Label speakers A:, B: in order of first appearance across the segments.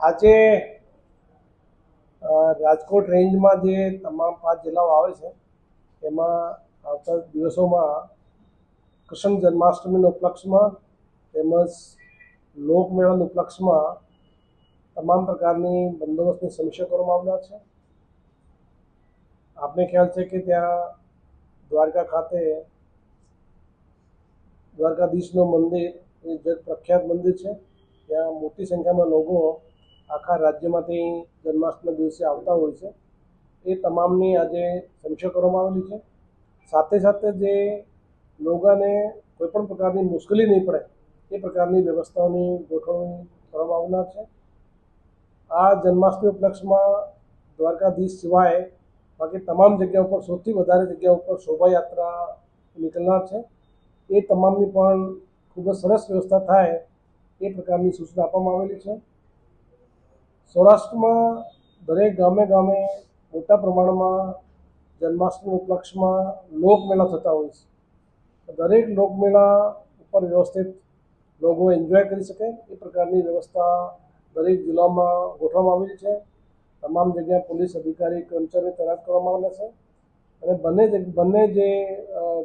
A: આજે રાજકોટ રેન્જમાં જે તમામ 5 જિલ્લાઓ આવે છે એમાં આવતા દિવસોમાં કૃષ્ણ જન્માષ્ટમીના ઉપલક્ષમાં તેમજ લોકમેળાના ઉપલક્ષમાં તમામ પ્રકારની બંદોબસ્તની સમીક્ષા કરવામાં આવનાર છે. આપને ખ્યાલ છે કે ત્યાં દ્વારકા ખાતે દ્વારકાધીશનું મંદિર એ જગ પ્રખ્યાત મંદિર છે. ત્યાં મોટી સંખ્યામાં લોકો આખા રાજ્યમાંથી જન્માષ્ટમી દિવસે આવતા હોય છે. એ તમામની આજે સમીક્ષા કરવામાં આવેલી છે. સાથે સાથે જે લોકોને કોઈપણ પ્રકારની મુશ્કેલી નહીં પડે એ પ્રકારની વ્યવસ્થાઓની ગોઠવણી કરવામાં આવનાર છે. આ જન્માષ્ટમી ઉપલક્ષમાં દ્વારકાધીશ સિવાય બાકી તમામ જગ્યા ઉપર સૌથી વધારે જગ્યા ઉપર શોભાયાત્રા નીકળનાર છે. એ તમામની પણ ખૂબ જ સરસ વ્યવસ્થા થાય એ પ્રકારની સૂચના આપવામાં આવેલી છે. સૌરાષ્ટ્રમાં દરેક ગામે ગામે મોટા પ્રમાણમાં જન્માષ્ટમી ઉપલક્ષમાં લોકમેળા થતા હોય છે. દરેક લોકમેળા ઉપર વ્યવસ્થિત લોકો એન્જોય કરી શકે એ પ્રકારની વ્યવસ્થા દરેક જિલ્લામાં ગોઠવવામાં આવેલી છે. તમામ જગ્યાએ પોલીસ અધિકારી કર્મચારીઓ તૈનાત કરવામાં આવેલા છે અને બંને જે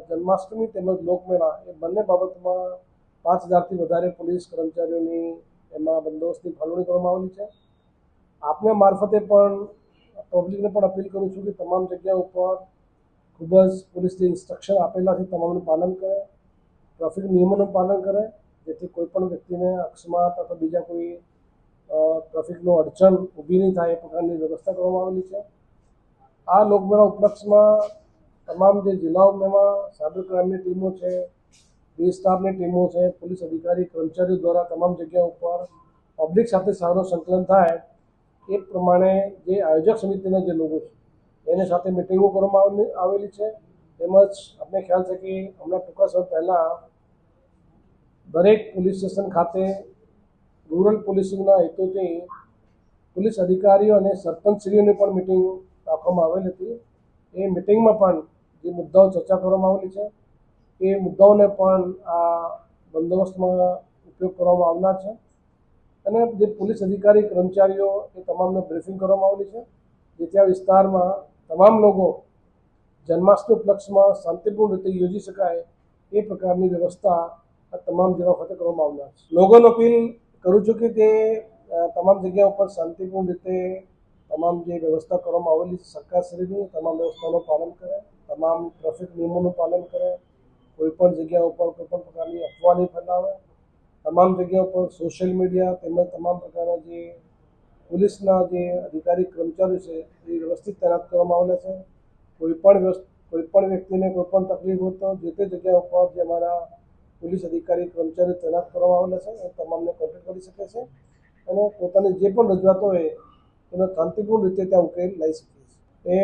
A: જન્માષ્ટમી તેમજ લોકમેળા એ બંને બાબતમાં 5000થી વધારે પોલીસ કર્મચારીઓની એમાં બંદોબસ્તની ફાળવણી કરવામાં આવેલી છે. આપને મારફતે પણ પબ્લિકને પણ અપીલ કરું છું કે તમામ જગ્યા ઉપર ખૂબ જ પોલીસની ઇન્સ્ટ્રક્શન આપેલા છે તમામનું પાલન કરે, ટ્રાફિક નિયમોનું પાલન કરે, જેથી કોઈપણ વ્યક્તિને અકસ્માત અથવા બીજા કોઈ ટ્રાફિકનો અડચણ ઊભી નહીં થાય એ પ્રકારની વ્યવસ્થા કરવામાં આવેલી છે. આ લોકમેળા ઉપલક્ષમાં તમામ જે જિલ્લાઓમાં સાયબર ક્રાઇમની ટીમો છે, બી સ્ટાફની ટીમો છે, પોલીસ અધિકારી કર્મચારીઓ દ્વારા તમામ જગ્યા ઉપર પબ્લિક સાથે સારું સંકલન થાય એ પ્રમાણે જે આયોજક સમિતિના જે લોકો છે એની સાથે મિટિંગો કરવામાં આવેલી છે. તેમજ આપણે ખ્યાલ છે કે હમણાં ટૂંકા સમય પહેલાં દરેક પોલીસ સ્ટેશન ખાતે રૂરલ પોલીસિંગના હેતુથી પોલીસ અધિકારીઓ અને સરપંચશ્રીઓની પણ મિટિંગ રાખવામાં આવેલી હતી. એ મિટિંગમાં પણ જે મુદ્દાઓ ચર્ચા કરવામાં આવેલી છે એ મુદ્દાઓને પણ આ બંદોબસ્તમાં ઉપયોગ કરવામાં આવનાર છે અને જે પોલીસ અધિકારી કર્મચારીઓ એ તમામને બ્રીફિંગ કરવામાં આવેલી છે જેથી આ વિસ્તારમાં તમામ લોકો જન્માષ્ટમી ઉપલક્ષમાં શાંતિપૂર્ણ રીતે યોજી શકાય એ પ્રકારની વ્યવસ્થા આ તમામ જિલ્લાઓ ખાતે કરવામાં આવનાર છે. લોકોને અપીલ કરું છું કે તે તમામ જગ્યા ઉપર શાંતિપૂર્ણ રીતે તમામ જે વ્યવસ્થા કરવામાં આવેલી છે સરકારશ્રીની તમામ વ્યવસ્થાઓનું પાલન કરે, તમામ ટ્રાફિક નિયમોનું પાલન કરે, કોઈપણ જગ્યા ઉપર કોઈપણ પ્રકારની અફવા નહીં ફેલાવે, તમામ જગ્યા ઉપર સોશિયલ મીડિયા તેમજ તમામ પ્રકારના જે પોલીસના જે અધિકારી કર્મચારીઓ છે એ વ્યવસ્થિત તૈનાત કરવામાં આવેલા છે. કોઈપણ વ્યક્તિને કોઈપણ તકલીફ હોય તો જે તે જગ્યા ઉપર જે અમારા પોલીસ અધિકારી કર્મચારીઓ તૈનાત કરવામાં આવેલા છે એ તમામને કોન્ટેક્ટ કરી શકે છે અને પોતાની જે પણ રજૂઆતો હોય એનો શાંતિપૂર્ણ રીતે ત્યાં ઉકેલ લાવી શકે છે. એ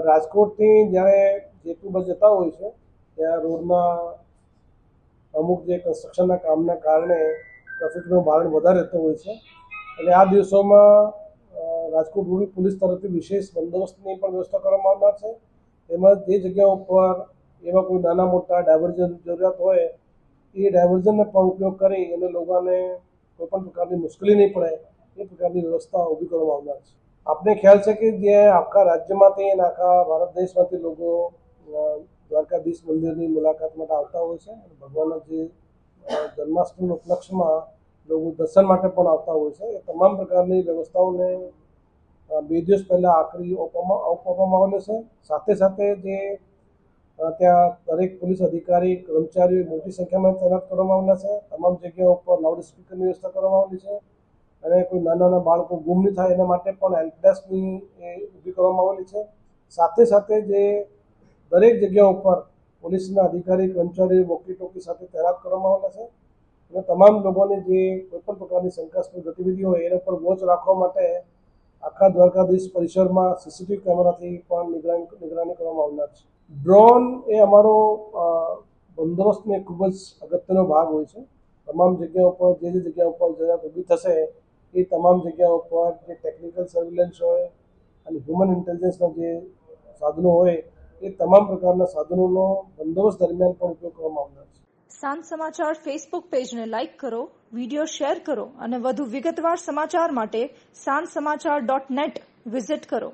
A: રાજકોટથી જ્યારે જેતપુર બસ જતા હોય છે ત્યાં રોડમાં અમુક જે કન્સ્ટ્રક્શનના કામના કારણે ટ્રાફિકનું ભારણ વધારે રહેતું હોય છે એટલે આ દિવસોમાં રાજકોટ રૂરલ પોલીસ તરફથી વિશેષ બંદોબસ્તની પણ વ્યવસ્થા કરવામાં આવનાર છે. તેમજ જે જગ્યા ઉપર એવા કોઈ નાના મોટા ડાયવર્ઝન જરૂરિયાત હોય એ ડાયવર્ઝનનો પણ ઉપયોગ કરી અને લોકોને કોઈપણ પ્રકારની મુશ્કેલી નહીં પડે એ પ્રકારની વ્યવસ્થા ઊભી કરવામાં આવનાર છે. આપને ખ્યાલ છે કે જે આખા રાજ્યમાંથી અને આખા ભારત દેશમાંથી લોકો દ્વારકાધીશ મંદિરની મુલાકાત માટે આવતા હોય છે. ભગવાનના જે જન્માષ્ટમીના ઉપલક્ષમાં લોકો દર્શન માટે પણ આવતા હોય છે. એ તમામ પ્રકારની વ્યવસ્થાઓને 2 દિવસ પહેલાં આખરી આપવામાં આવેલો છે. સાથે સાથે જે ત્યાં દરેક પોલીસ અધિકારી કર્મચારીઓ મોટી સંખ્યામાં તૈનાત કરવામાં આવેલા છે. તમામ જગ્યાઓ ઉપર લાઉડ સ્પીકરની વ્યવસ્થા કરવામાં આવેલી છે અને કોઈ નાના બાળકો ગુમ નહીં થાય એના માટે પણ હેલ્પ ડેસ્કની ઊભી કરવામાં આવેલી છે. સાથે સાથે જે દરેક જગ્યા ઉપર પોલીસના અધિકારી કર્મચારીઓ વોકી ટોકી સાથે તૈનાત કરવામાં આવેલા છે અને તમામ લોકોની જે કોઈપણ પ્રકારની શંકાસ્પદ ગતિવિધિ હોય એના પર વોચ રાખવા માટે આખા દ્વારકાધીશ પરિસરમાં સીસીટીવી કેમેરાથી પણ નિગરાની કરવામાં આવનાર છે. ડ્રોન એ અમારો બંદોબસ્તનો એક ખૂબ જ અગત્યનો ભાગ હોય છે. તમામ જગ્યા ઉપર જે જગ્યા ઉપર જરૂરિયાત ઊભી થશે એ તમામ જગ્યા ઉપર જે ટેકનિકલ સર્વેલન્સ હોય અને હ્યુમન ઇન્ટેલિજન્સના જે સાધનો હોય એ તમામ પ્રકારના સાધનોનો બંદોબસ્ત દરમિયાન પણ ઉપયોગ કરવામાં આવનાર છે.
B: સાંજ સમાચાર ફેસબુક પેજને લાઇક કરો, વિડીયો શેર કરો અને વધુ વિગતવાર સમાચાર માટે sanssamachar.net વિઝિટ કરો.